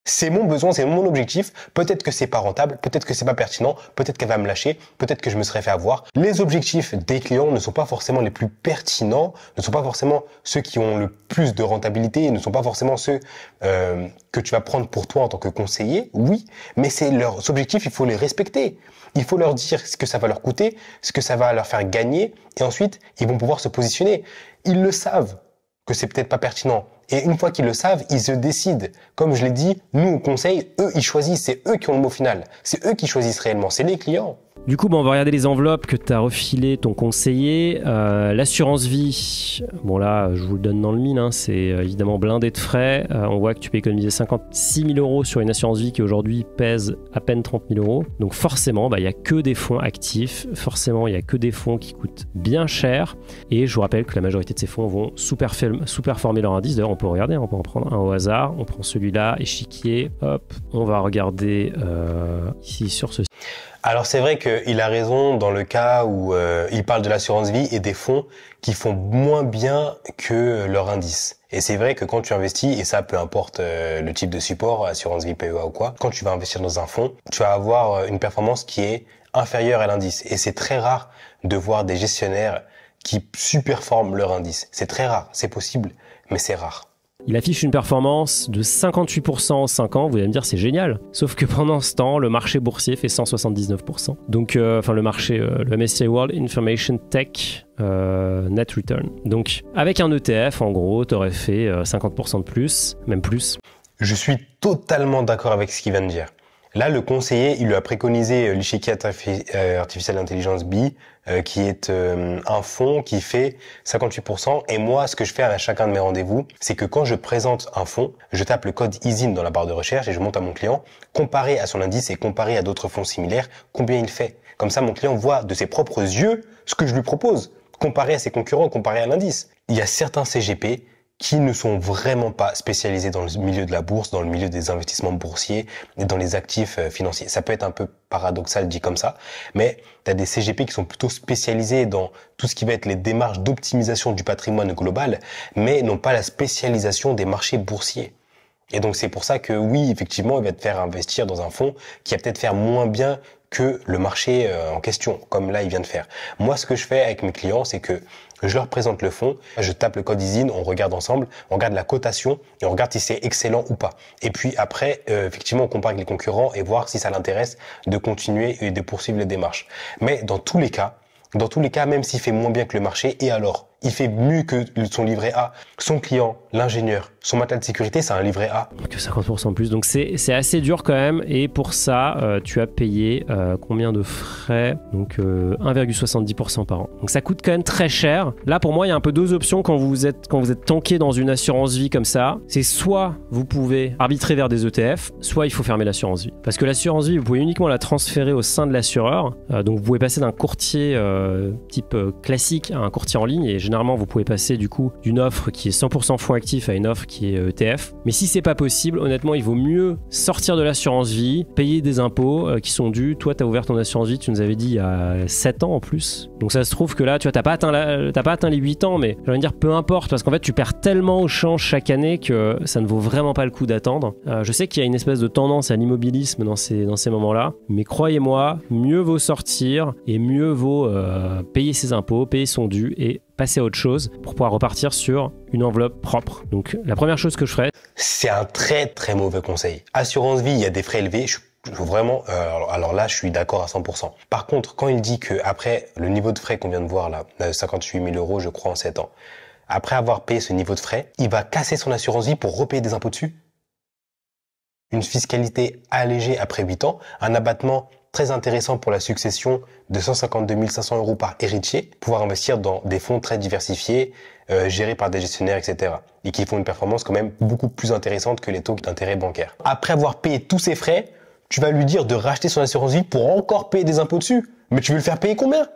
C'est mon besoin, c'est mon objectif. Peut-être que c'est pas rentable, peut-être que c'est pas pertinent, peut-être qu'elle va me lâcher, peut-être que je me serais fait avoir. Les objectifs des clients ne sont pas forcément les plus pertinents, ne sont pas forcément ceux qui ont le plus de rentabilité, ne sont pas forcément ceux que tu vas prendre pour toi en tant que conseiller, oui, mais c'est leurs objectifs, il faut les respecter. Il faut leur dire ce que ça va leur coûter, ce que ça va leur faire gagner, et ensuite, ils vont pouvoir se positionner. Ils le savent que c'est peut-être pas pertinent. Et une fois qu'ils le savent, ils se décident. Comme je l'ai dit, nous, on conseille, eux, ils choisissent. C'est eux qui ont le mot final. C'est eux qui choisissent réellement. C'est les clients. Du coup, on va regarder les enveloppes que tu as refilées ton conseiller. L'assurance vie, bon là, je vous le donne dans le mille, hein, c'est évidemment blindé de frais. On voit que tu peux économiser 56 000 € sur une assurance vie qui aujourd'hui pèse à peine 30 000 €. Donc forcément, il n'y a que des fonds actifs. Forcément, il n'y a que des fonds qui coûtent bien cher. Et je vous rappelle que la majorité de ces fonds vont sous-performer leur indice. D'ailleurs, on peut regarder, on peut en prendre un au hasard. On prend celui-là, échiquier, hop. On va regarder ici sur ce. Alors c'est vrai qu'il a raison dans le cas où il parle de l'assurance vie et des fonds qui font moins bien que leur indice. Et c'est vrai que quand tu investis, et ça peu importe le type de support, assurance vie, PEA ou quoi, quand tu vas investir dans un fonds, tu vas avoir une performance qui est inférieure à l'indice. Et c'est très rare de voir des gestionnaires qui surperforment leur indice. C'est très rare, c'est possible, mais c'est rare. Il affiche une performance de 58% en 5 ans, vous allez me dire c'est génial. Sauf que pendant ce temps, le marché boursier fait 179%. Donc, le marché, le MSCI World Information Tech Net Return. Donc, avec un ETF, en gros, tu aurais fait 50% de plus, même plus. Je suis totalement d'accord avec ce qu'il vient de dire. Là, le conseiller, il lui a préconisé l'échiquier artificiel d'intelligence BI, qui est un fonds qui fait 58%. Et moi, ce que je fais à chacun de mes rendez-vous, c'est que quand je présente un fonds, je tape le code ISIN dans la barre de recherche et je montre à mon client, comparé à son indice et comparé à d'autres fonds similaires, combien il fait. Comme ça, mon client voit de ses propres yeux ce que je lui propose, comparé à ses concurrents, comparé à l'indice. Il y a certains CGP qui ne sont vraiment pas spécialisés dans le milieu de la bourse, dans le milieu des investissements boursiers et dans les actifs financiers. Ça peut être un peu paradoxal dit comme ça, mais tu as des CGP qui sont plutôt spécialisés dans tout ce qui va être les démarches d'optimisation du patrimoine global, mais n'ont pas la spécialisation des marchés boursiers. Et donc c'est pour ça que oui, effectivement, il va te faire investir dans un fonds qui va peut-être faire moins bien que le marché en question, comme là il vient de faire. Moi, ce que je fais avec mes clients, c'est que je leur présente le fonds, je tape le code ISIN, on regarde ensemble, on regarde la cotation et on regarde si c'est excellent ou pas. Et puis après, effectivement, on compare avec les concurrents et voir si ça l'intéresse de continuer et de poursuivre les démarches. Mais dans tous les cas, même s'il fait moins bien que le marché, et alors, il fait mieux que son livret A. Son client, l'ingénieur, son matelas de sécurité, c'est un livret A. Que 50% plus. Donc c'est assez dur quand même. Et pour ça, tu as payé combien de frais? Donc 1,70% par an. Donc ça coûte quand même très cher. Là, pour moi, il y a un peu deux options quand vous êtes tanké dans une assurance vie comme ça. C'est soit vous pouvez arbitrer vers des ETF, soit il faut fermer l'assurance vie. Parce que l'assurance vie, vous pouvez uniquement la transférer au sein de l'assureur. Donc vous pouvez passer d'un courtier type classique à un courtier en ligne. Et généralement, généralement vous pouvez passer du coup d'une offre qui est 100% fonds actifs à une offre qui est ETF. Mais si c'est pas possible, honnêtement, il vaut mieux sortir de l'assurance vie, payer des impôts qui sont dus. Toi, tu as ouvert ton assurance vie, tu nous avais dit il y a 7 ans en plus. Donc ça se trouve que là, tu vois, t'as pas atteint les 8 ans, mais j'ai envie de dire peu importe, parce qu'en fait, tu perds tellement au change chaque année que ça ne vaut vraiment pas le coup d'attendre. Je sais qu'il y a une espèce de tendance à l'immobilisme dans ces moments-là, mais croyez-moi, mieux vaut sortir et mieux vaut payer ses impôts, payer son dû et passer à autre chose pour pouvoir repartir sur une enveloppe propre. Donc la première chose que je ferais... C'est un très très mauvais conseil. Assurance vie, il y a des frais élevés. Vraiment, alors là, je suis d'accord à 100%. Par contre, quand il dit que après le niveau de frais qu'on vient de voir là, 58 000 euros, je crois, en 7 ans, après avoir payé ce niveau de frais, il va casser son assurance vie pour repayer des impôts dessus. Une fiscalité allégée après 8 ans, un abattement très intéressant pour la succession de 152 500 euros par héritier, pouvoir investir dans des fonds très diversifiés, gérés par des gestionnaires, etc. Et qui font une performance quand même beaucoup plus intéressante que les taux d'intérêt bancaires. Après avoir payé tous ces frais, tu vas lui dire de racheter son assurance vie pour encore payer des impôts dessus. Mais tu veux le faire payer combien?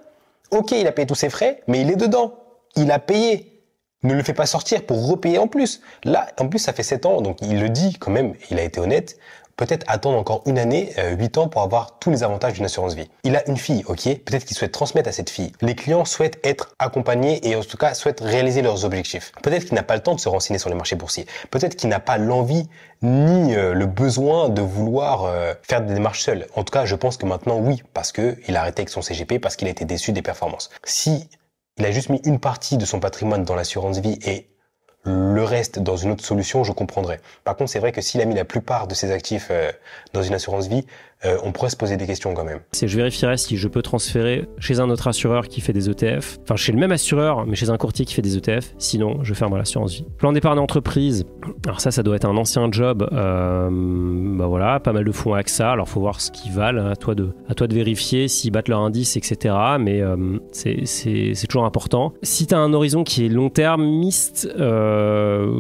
Ok, il a payé tous ses frais, mais il est dedans. Il a payé. Ne le fais pas sortir pour repayer en plus. Là, en plus, ça fait 7 ans, donc il le dit quand même, il a été honnête. Peut-être attendre encore une année, 8 ans pour avoir tous les avantages d'une assurance vie. Il a une fille, ok? Peut-être qu'il souhaite transmettre à cette fille. Les clients souhaitent être accompagnés et en tout cas souhaitent réaliser leurs objectifs. Peut-être qu'il n'a pas le temps de se renseigner sur les marchés boursiers. Peut-être qu'il n'a pas l'envie ni le besoin de vouloir faire des démarches seul. En tout cas, je pense que maintenant, oui, parce que il a arrêté avec son CGP, parce qu'il a été déçu des performances. Si il a juste mis une partie de son patrimoine dans l'assurance vie et le reste dans une autre solution, je comprendrais. Par contre, c'est vrai que s'il a mis la plupart de ses actifs dans une assurance vie, on pourrait se poser des questions quand même. Je vérifierai si je peux transférer chez un autre assureur qui fait des ETF, enfin chez le même assureur, mais chez un courtier qui fait des ETF. Sinon, je ferme l'assurance vie. Plan d'épargne entreprise. Alors ça doit être un ancien job. Voilà, pas mal de fonds AXA. Alors faut voir ce qu'ils valent. À toi de vérifier s'ils battent leur indice, etc. Mais c'est toujours important. Si tu as un horizon qui est long termiste,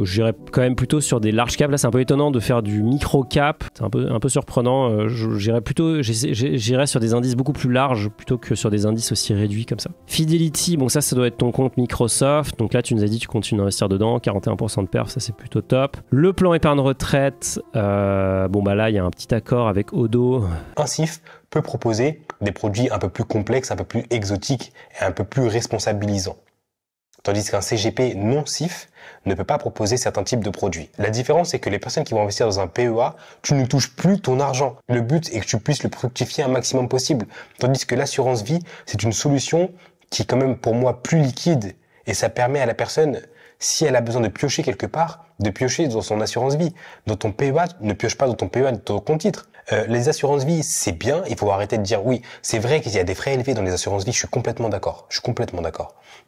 j'irais quand même plutôt sur des large cap. Là, c'est un peu étonnant de faire du micro cap. C'est un peu surprenant. J'irais sur des indices beaucoup plus larges plutôt que sur des indices aussi réduits comme ça. Fidelity, bon ça doit être ton compte Microsoft. Donc là, tu nous as dit que tu continues d'investir dedans. 41% de perf, ça c'est plutôt top. Le plan épargne retraite, là, il y a un petit accord avec Odo. Un CIF peut proposer des produits un peu plus complexes, un peu plus exotiques et un peu plus responsabilisants. Tandis qu'un CGP non CIF ne peut pas proposer certains types de produits. La différence, c'est que les personnes qui vont investir dans un PEA, tu ne touches plus ton argent. Le but est que tu puisses le fructifier un maximum possible. Tandis que l'assurance vie, c'est une solution qui est quand même pour moi plus liquide et ça permet à la personne, si elle a besoin de piocher quelque part, de piocher dans son assurance vie. Dans ton PEA, ne pioche pas dans ton PEA, dans ton compte titre. Les assurances vie, c'est bien, il faut arrêter de dire oui. C'est vrai qu'il y a des frais élevés dans les assurances vie, je suis complètement d'accord.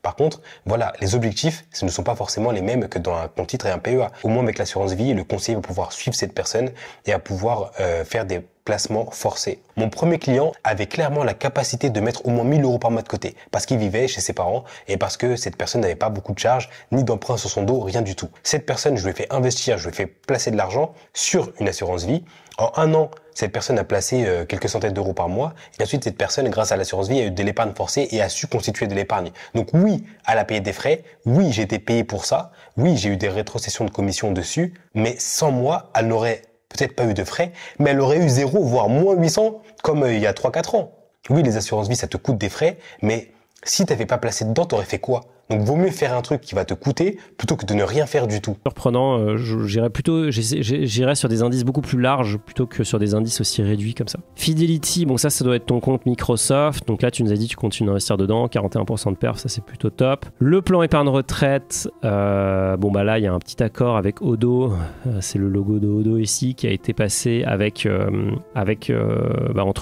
Par contre, voilà, les objectifs, ce ne sont pas forcément les mêmes que dans un compte titre et un PEA. Au moins avec l'assurance vie, le conseiller va pouvoir suivre cette personne et à pouvoir faire des placements forcés. Mon premier client avait clairement la capacité de mettre au moins 1 000 euros par mois de côté parce qu'il vivait chez ses parents et parce que cette personne n'avait pas beaucoup de charges ni d'emprunt sur son dos, rien du tout. Cette personne, je lui ai fait investir, je lui ai fait placer de l'argent sur une assurance vie. En 1 an, cette personne a placé quelques centaines d'euros par mois et ensuite cette personne, grâce à l'assurance vie, a eu de l'épargne forcée et a su constituer de l'épargne. Donc oui, elle a payé des frais, oui, j'ai été payé pour ça, oui, j'ai eu des rétrocessions de commission dessus, mais sans moi, elle n'aurait peut-être pas eu de frais, mais elle aurait eu 0, voire moins 800, comme il y a 3-4 ans. Oui, les assurances vie, ça te coûte des frais, mais si tu n'avais pas placé dedans, tu aurais fait quoi? Donc, vaut mieux faire un truc qui va te coûter plutôt que de ne rien faire du tout. Surprenant, j'irais sur des indices beaucoup plus larges plutôt que sur des indices aussi réduits comme ça. Fidelity, bon ça doit être ton compte Microsoft. Donc là, tu nous as dit que tu continues d'investir dedans. 41% de perf, ça c'est plutôt top. Le plan épargne retraite, là, il y a un petit accord avec Odo. C'est le logo de Odo ici qui a été passé entre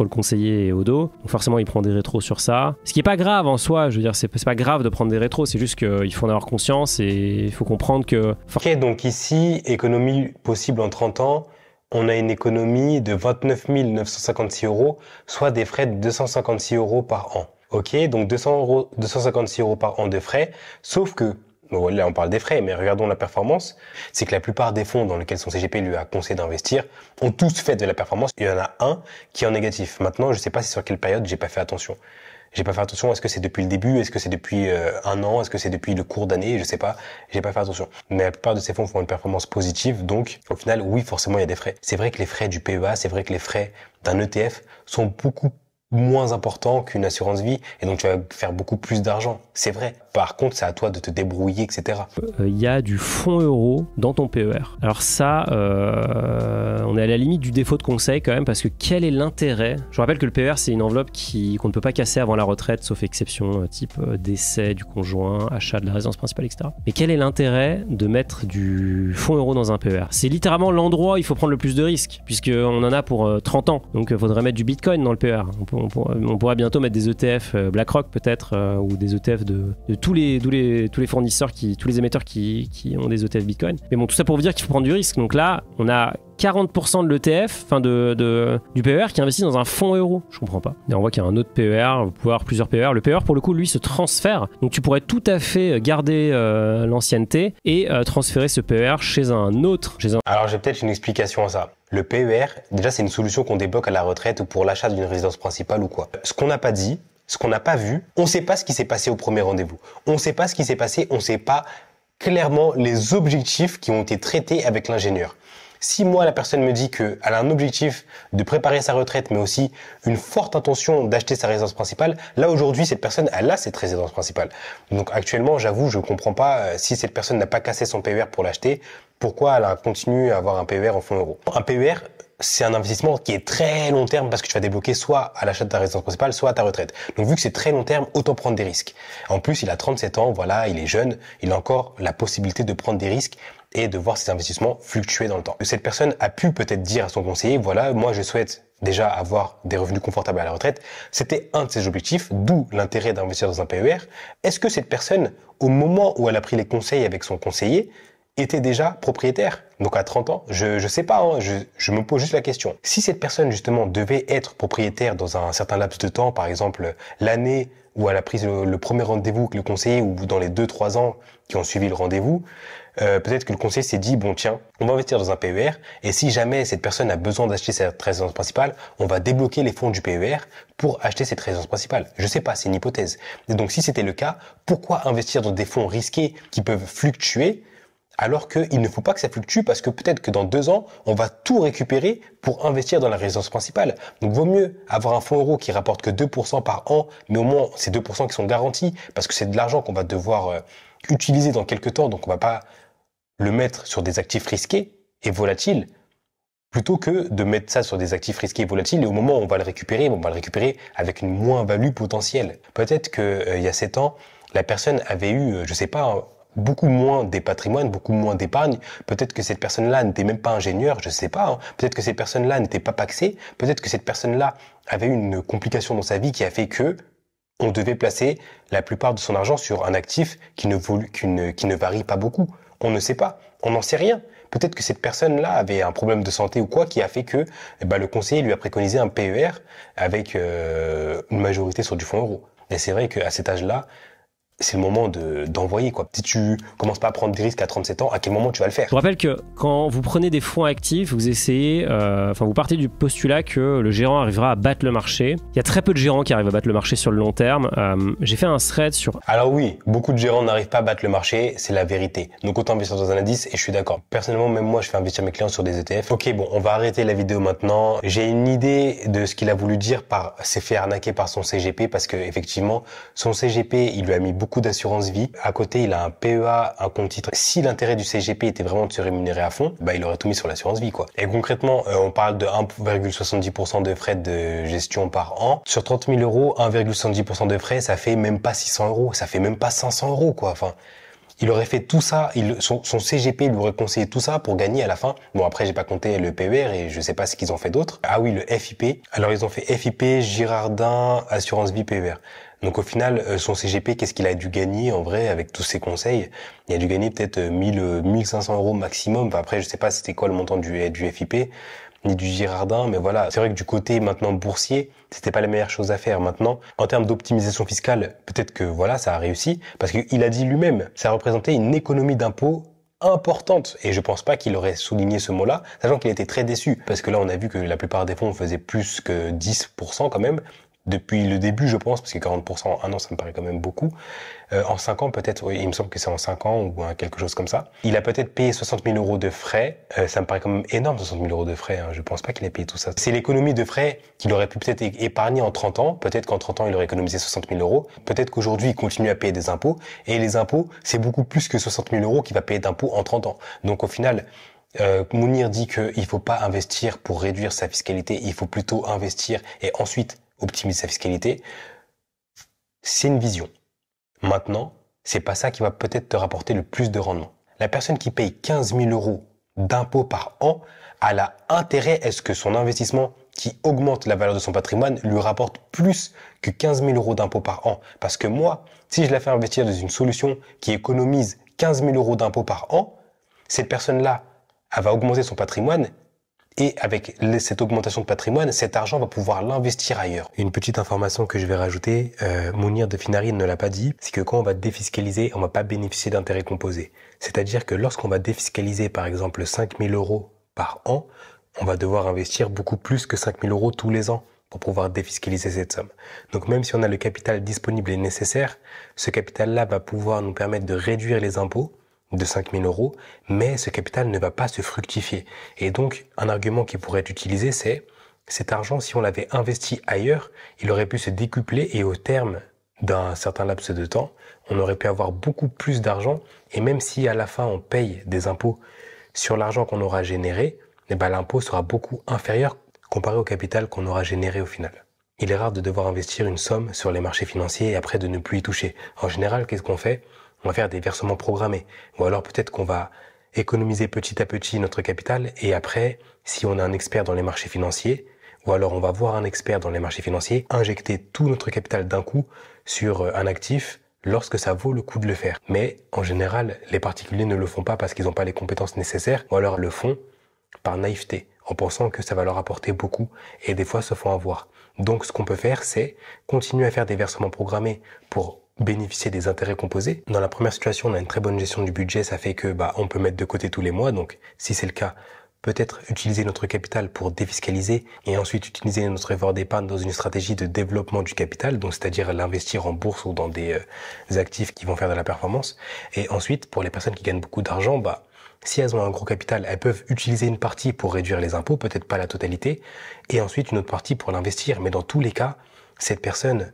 le conseiller et Odo. Donc forcément, il prend des rétros sur ça. Ce qui est pas grave en soi, je veux dire, c'est pas grave de prendre des rétros, c'est juste qu'il faut en avoir conscience et il faut comprendre que... Ok, donc ici, économie possible en 30 ans, on a une économie de 29 956 euros, soit des frais de 256 euros par an. Ok, donc 256 euros par an de frais, sauf que Donc là, on parle des frais, mais regardons la performance. C'est que la plupart des fonds dans lesquels son CGP lui a conseillé d'investir ont tous fait de la performance. Il y en a un qui est en négatif. Maintenant, je sais pas si sur quelle période, j'ai pas fait attention. J'ai pas fait attention. Est-ce que c'est depuis le début? Est-ce que c'est depuis un an? Est-ce que c'est depuis le cours d'année? Je sais pas. J'ai pas fait attention. Mais la plupart de ces fonds font une performance positive. Donc, au final, oui, forcément, il y a des frais. C'est vrai que les frais du PEA, c'est vrai que les frais d'un ETF sont beaucoup moins important qu'une assurance vie et donc tu vas faire beaucoup plus d'argent. C'est vrai. Par contre, c'est à toi de te débrouiller, etc. Il y a du fonds euro dans ton PER. Alors ça, on est à la limite du défaut de conseil quand même parce que quel est l'intérêt? Je rappelle que le PER, c'est une enveloppe qu'on ne peut pas casser avant la retraite, sauf exception, type décès du conjoint, achat de la résidence principale, etc. Mais quel est l'intérêt de mettre du fonds euro dans un PER? C'est littéralement l'endroit où il faut prendre le plus de risques puisqu'on en a pour 30 ans. Donc il faudrait mettre du Bitcoin dans le PER. On pourrait bientôt mettre des ETF BlackRock peut-être ou des ETF de tous les fournisseurs, tous les émetteurs qui ont des ETF Bitcoin. Mais bon, tout ça pour vous dire qu'il faut prendre du risque. Donc là, on a 40% de l'ETF, enfin du PER qui investit dans un fonds euro. Je comprends pas. Et on voit qu'il y a un autre PER, vous pouvez avoir plusieurs PER. Le PER, pour le coup, lui, se transfère. Donc tu pourrais tout à fait garder l'ancienneté et transférer ce PER chez un autre. Alors j'ai peut-être une explication à ça. Le PER, déjà, c'est une solution qu'on débloque à la retraite ou pour l'achat d'une résidence principale ou quoi. Ce qu'on n'a pas dit, ce qu'on n'a pas vu, on ne sait pas ce qui s'est passé au premier rendez-vous. On ne sait pas ce qui s'est passé, on ne sait pas clairement les objectifs qui ont été traités avec l'ingénieur. Si moi, la personne me dit qu'elle a un objectif de préparer sa retraite, mais aussi une forte intention d'acheter sa résidence principale, là aujourd'hui, cette personne, elle a cette résidence principale. Donc actuellement, j'avoue, je comprends pas si cette personne n'a pas cassé son PER pour l'acheter, pourquoi elle a continué à avoir un PER en fonds euros. Un PER, c'est un investissement qui est très long terme parce que tu vas débloquer soit à l'achat de ta résidence principale, soit à ta retraite. Donc vu que c'est très long terme, autant prendre des risques. En plus, il a 37 ans, voilà, il est jeune, il a encore la possibilité de prendre des risques et de voir ses investissements fluctuer dans le temps. Cette personne a pu peut-être dire à son conseiller, voilà, moi je souhaite déjà avoir des revenus confortables à la retraite. C'était un de ses objectifs, d'où l'intérêt d'investir dans un PER. Est-ce que cette personne, au moment où elle a pris les conseils avec son conseiller, était déjà propriétaire? Donc à 30 ans, je sais pas, hein, je me pose juste la question. Si cette personne justement devait être propriétaire dans un certain laps de temps, par exemple l'année où elle a pris le premier rendez-vous avec le conseiller ou dans les 2-3 ans qui ont suivi le rendez-vous, peut-être que le conseiller s'est dit, bon tiens, on va investir dans un PER et si jamais cette personne a besoin d'acheter cette résidence principale, on va débloquer les fonds du PER pour acheter cette résidence principale. Je sais pas, c'est une hypothèse. Et donc si c'était le cas, pourquoi investir dans des fonds risqués qui peuvent fluctuer alors qu'il ne faut pas que ça fluctue parce que peut-être que dans 2 ans, on va tout récupérer pour investir dans la résidence principale. Donc, vaut mieux avoir un fonds euro qui rapporte que 2% par an, mais au moins, c'est 2% qui sont garantis parce que c'est de l'argent qu'on va devoir utiliser dans quelques temps. Donc, on va pas le mettre sur des actifs risqués et volatiles plutôt que de mettre ça sur des actifs risqués et volatiles et au moment où on va le récupérer, on va le récupérer avec une moins-value potentielle. Peut-être que il y a 7 ans, la personne avait eu, je sais pas, beaucoup moins des patrimoines, beaucoup moins d'épargne. Peut-être que cette personne-là n'était même pas ingénieure, je sais pas. Hein. Peut-être que cette personne-là n'était pas paxée. Peut-être que cette personne-là avait eu une complication dans sa vie qui a fait que on devait placer la plupart de son argent sur un actif qui ne varie pas beaucoup. On ne sait pas. On n'en sait rien. Peut-être que cette personne-là avait un problème de santé ou quoi qui a fait que le conseiller lui a préconisé un PER avec une majorité sur du fonds euro. Et c'est vrai qu'à cet âge-là, c'est le moment d'envoyer quoi. Si tu commences pas à prendre des risques à 37 ans, à quel moment tu vas le faire? Je vous rappelle que quand vous prenez des fonds actifs, vous essayez, vous partez du postulat que le gérant arrivera à battre le marché. Il y a très peu de gérants qui arrivent à battre le marché sur le long terme. J'ai fait un thread sur... Alors oui, beaucoup de gérants n'arrivent pas à battre le marché, c'est la vérité. Donc autant investir dans un indice et je suis d'accord. Personnellement, même moi, je fais investir mes clients sur des ETF. Ok, bon, on va arrêter la vidéo maintenant. J'ai une idée de ce qu'il a voulu dire par s'est fait arnaquer par son CGP parce que effectivement, son CGP, il lui a mis beaucoup d'assurance vie. À côté, il a un PEA, un compte titre. Si l'intérêt du CGP était vraiment de se rémunérer à fond, il aurait tout mis sur l'assurance vie, quoi. Et concrètement, on parle de 1,70% de frais de gestion par an. Sur 30 000 euros, 1,70% de frais, ça fait même pas 600 euros. Ça fait même pas 500 euros, quoi. Enfin, il aurait fait tout ça, son CGP lui aurait conseillé tout ça pour gagner à la fin. Bon, après, j'ai pas compté le PER et je sais pas ce qu'ils ont fait d'autre. Ah oui, le FIP. Alors, ils ont fait FIP, Girardin, assurance vie, PER. Donc au final, son CGP, qu'est-ce qu'il a dû gagner en vrai avec tous ces conseils? Il a dû gagner peut-être 1500 euros maximum. Enfin, après, je sais pas c'était quoi le montant du FIP. ni du Girardin, mais voilà, c'est vrai que du côté maintenant boursier, c'était pas la meilleure chose à faire. Maintenant, en termes d'optimisation fiscale, peut-être que voilà, ça a réussi, parce qu'il a dit lui-même, ça représentait une économie d'impôts importante. Et je pense pas qu'il aurait souligné ce mot-là, sachant qu'il était très déçu, parce que là, on a vu que la plupart des fonds faisaient plus que 10% quand même. Depuis le début, je pense, parce que 40% en un an, ça me paraît quand même beaucoup. En 5 ans, peut-être, oui, il me semble que c'est en 5 ans ou quelque chose comme ça. Il a peut-être payé 60 000 euros de frais. Ça me paraît quand même énorme, 60 000 euros de frais. Hein. Je pense pas qu'il ait payé tout ça. C'est l'économie de frais qu'il aurait pu peut-être épargner en 30 ans. Peut-être qu'en 30 ans, il aurait économisé 60 000 euros. Peut-être qu'aujourd'hui, il continue à payer des impôts. Et les impôts, c'est beaucoup plus que 60 000 euros qu'il va payer d'impôts en 30 ans. Donc au final, Mounir dit qu'il faut pas investir pour réduire sa fiscalité. Il faut plutôt investir et ensuite optimiser sa fiscalité. C'est une vision. Maintenant, c'est pas ça qui va peut-être te rapporter le plus de rendement. La personne qui paye 15 000 euros d'impôts par an, elle a intérêt à ce que son investissement qui augmente la valeur de son patrimoine lui rapporte plus que 15 000 euros d'impôts par an. Parce que moi, si je la fais investir dans une solution qui économise 15 000 euros d'impôts par an, cette personne-là, elle va augmenter son patrimoine. Et avec cette augmentation de patrimoine, cet argent va pouvoir l'investir ailleurs. Une petite information que je vais rajouter, Mounir de Finari ne l'a pas dit, c'est que quand on va défiscaliser, on va pas bénéficier d'intérêts composés. C'est-à-dire que lorsqu'on va défiscaliser par exemple 5 000 euros par an, on va devoir investir beaucoup plus que 5 000 euros tous les ans pour pouvoir défiscaliser cette somme. Donc même si on a le capital disponible et nécessaire, ce capital-là va pouvoir nous permettre de réduire les impôts de 5 000 euros, mais ce capital ne va pas se fructifier. Et donc, un argument qui pourrait être utilisé, c'est cet argent, si on l'avait investi ailleurs, il aurait pu se décupler et au terme d'un certain laps de temps, on aurait pu avoir beaucoup plus d'argent et même si à la fin on paye des impôts sur l'argent qu'on aura généré, eh ben, l'impôt sera beaucoup inférieur comparé au capital qu'on aura généré au final. Il est rare de devoir investir une somme sur les marchés financiers et après de ne plus y toucher. En général, qu'est-ce qu'on fait ? On va faire des versements programmés. Ou alors peut-être qu'on va économiser petit à petit notre capital et après, si on a un expert dans les marchés financiers, ou alors on va voir un expert dans les marchés financiers, injecter tout notre capital d'un coup sur un actif lorsque ça vaut le coup de le faire. Mais en général, les particuliers ne le font pas parce qu'ils n'ont pas les compétences nécessaires ou alors le font par naïveté, en pensant que ça va leur apporter beaucoup et des fois se font avoir. Donc ce qu'on peut faire, c'est continuer à faire des versements programmés pour bénéficier des intérêts composés. Dans la première situation, on a une très bonne gestion du budget, ça fait que on peut mettre de côté tous les mois. Donc si c'est le cas, peut-être utiliser notre capital pour défiscaliser et ensuite utiliser notre effort d'épargne dans une stratégie de développement du capital, donc c'est-à-dire l'investir en bourse ou dans des actifs qui vont faire de la performance. Et ensuite, pour les personnes qui gagnent beaucoup d'argent, si elles ont un gros capital, elles peuvent utiliser une partie pour réduire les impôts, peut-être pas la totalité, et ensuite une autre partie pour l'investir. Mais dans tous les cas, cette personne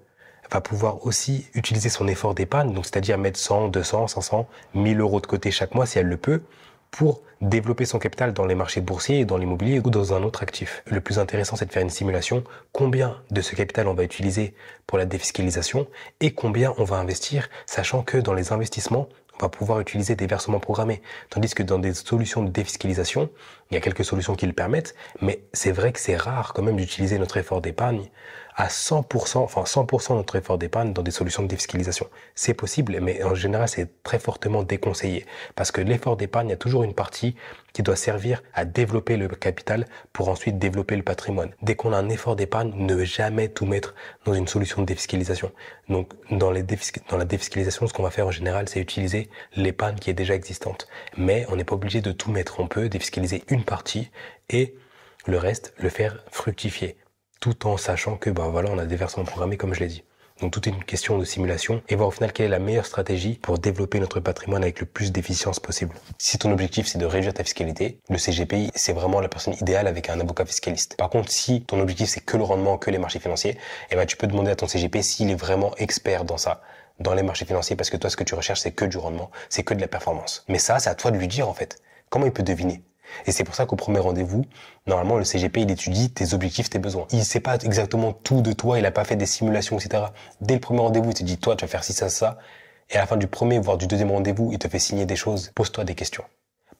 va pouvoir aussi utiliser son effort d'épargne, donc c'est-à-dire mettre 100, 200, 500, 1000 euros de côté chaque mois si elle le peut, pour développer son capital dans les marchés boursiers, dans l'immobilier ou dans un autre actif. Le plus intéressant, c'est de faire une simulation. Combien de ce capital on va utiliser pour la défiscalisation et combien on va investir, sachant que dans les investissements, on va pouvoir utiliser des versements programmés. Tandis que dans des solutions de défiscalisation, il y a quelques solutions qui le permettent, mais c'est vrai que c'est rare quand même d'utiliser notre effort d'épargne à 100%, enfin 100% de notre effort d'épargne dans des solutions de défiscalisation. C'est possible, mais en général, c'est très fortement déconseillé. Parce que l'effort d'épargne, il y a toujours une partie qui doit servir à développer le capital pour ensuite développer le patrimoine. Dès qu'on a un effort d'épargne, ne jamais tout mettre dans une solution de défiscalisation. Donc, dans la défiscalisation, ce qu'on va faire en général, c'est utiliser l'épargne qui est déjà existante. Mais on n'est pas obligé de tout mettre. On peut défiscaliser une partie et le reste, le faire fructifier. Tout en sachant que, on a des versements programmés comme je l'ai dit. Donc tout est une question de simulation et voir au final quelle est la meilleure stratégie pour développer notre patrimoine avec le plus d'efficience possible. Si ton objectif c'est de réduire ta fiscalité, le CGPI c'est vraiment la personne idéale avec un avocat fiscaliste. Par contre, si ton objectif c'est que le rendement, que les marchés financiers, tu peux demander à ton CGP s'il est vraiment expert dans ça, dans les marchés financiers, parce que toi ce que tu recherches c'est que du rendement, c'est que de la performance. Mais ça, c'est à toi de lui dire en fait. Comment il peut deviner ? Et c'est pour ça qu'au premier rendez-vous, normalement, le CGP, il étudie tes objectifs, tes besoins. Il sait pas exactement tout de toi, il a pas fait des simulations, etc. Dès le premier rendez-vous, il te dit, toi, tu vas faire ci, ça. Et à la fin du premier, voire du deuxième rendez-vous, il te fait signer des choses. Pose-toi des questions.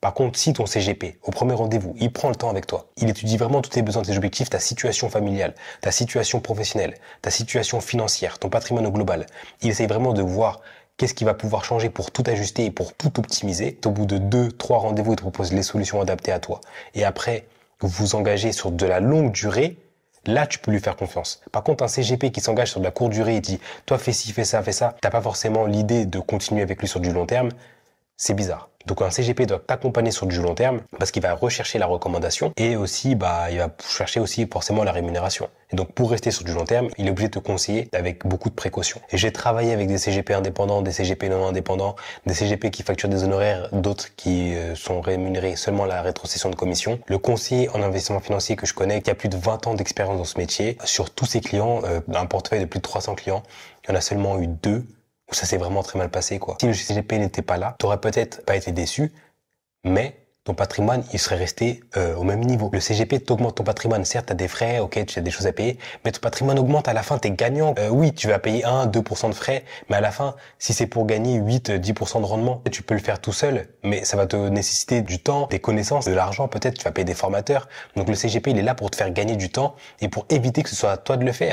Par contre, si ton CGP, au premier rendez-vous, il prend le temps avec toi, il étudie vraiment tous tes besoins, tes objectifs, ta situation familiale, ta situation professionnelle, ta situation financière, ton patrimoine au global, il essaye vraiment de voir qu'est-ce qui va pouvoir changer pour tout ajuster et pour tout optimiser. Au bout de 2-3 rendez-vous, il te propose les solutions adaptées à toi. Et après, vous vous engagez sur de la longue durée, là, tu peux lui faire confiance. Par contre, un CGP qui s'engage sur de la courte durée et dit « toi, fais ci, fais ça, t'as pas forcément l'idée de continuer avec lui sur du long terme », c'est bizarre. Donc un CGP doit t'accompagner sur du long terme parce qu'il va rechercher la recommandation et aussi il va chercher aussi forcément la rémunération. Et donc pour rester sur du long terme, il est obligé de te conseiller avec beaucoup de précautions. Et j'ai travaillé avec des CGP indépendants, des CGP non indépendants, des CGP qui facturent des honoraires, d'autres qui sont rémunérés seulement à la rétrocession de commission. Le conseiller en investissement financier que je connais, qui a plus de 20 ans d'expérience dans ce métier, sur tous ses clients, un portefeuille de plus de 300 clients, il y en a seulement eu 2 où ça s'est vraiment très mal passé, quoi. Si le CGP n'était pas là, t'aurais peut-être pas été déçu, mais ton patrimoine, il serait resté au même niveau. Le CGP t'augmente ton patrimoine. Certes, t'as des frais, ok, tu as des choses à payer, mais ton patrimoine augmente. À la fin, t'es gagnant. Oui, tu vas payer 1-2% de frais, mais à la fin, si c'est pour gagner 8-10% de rendement, tu peux le faire tout seul, mais ça va te nécessiter du temps, des connaissances, de l'argent peut-être, tu vas payer des formateurs. Donc le CGP, il est là pour te faire gagner du temps et pour éviter que ce soit à toi de le faire.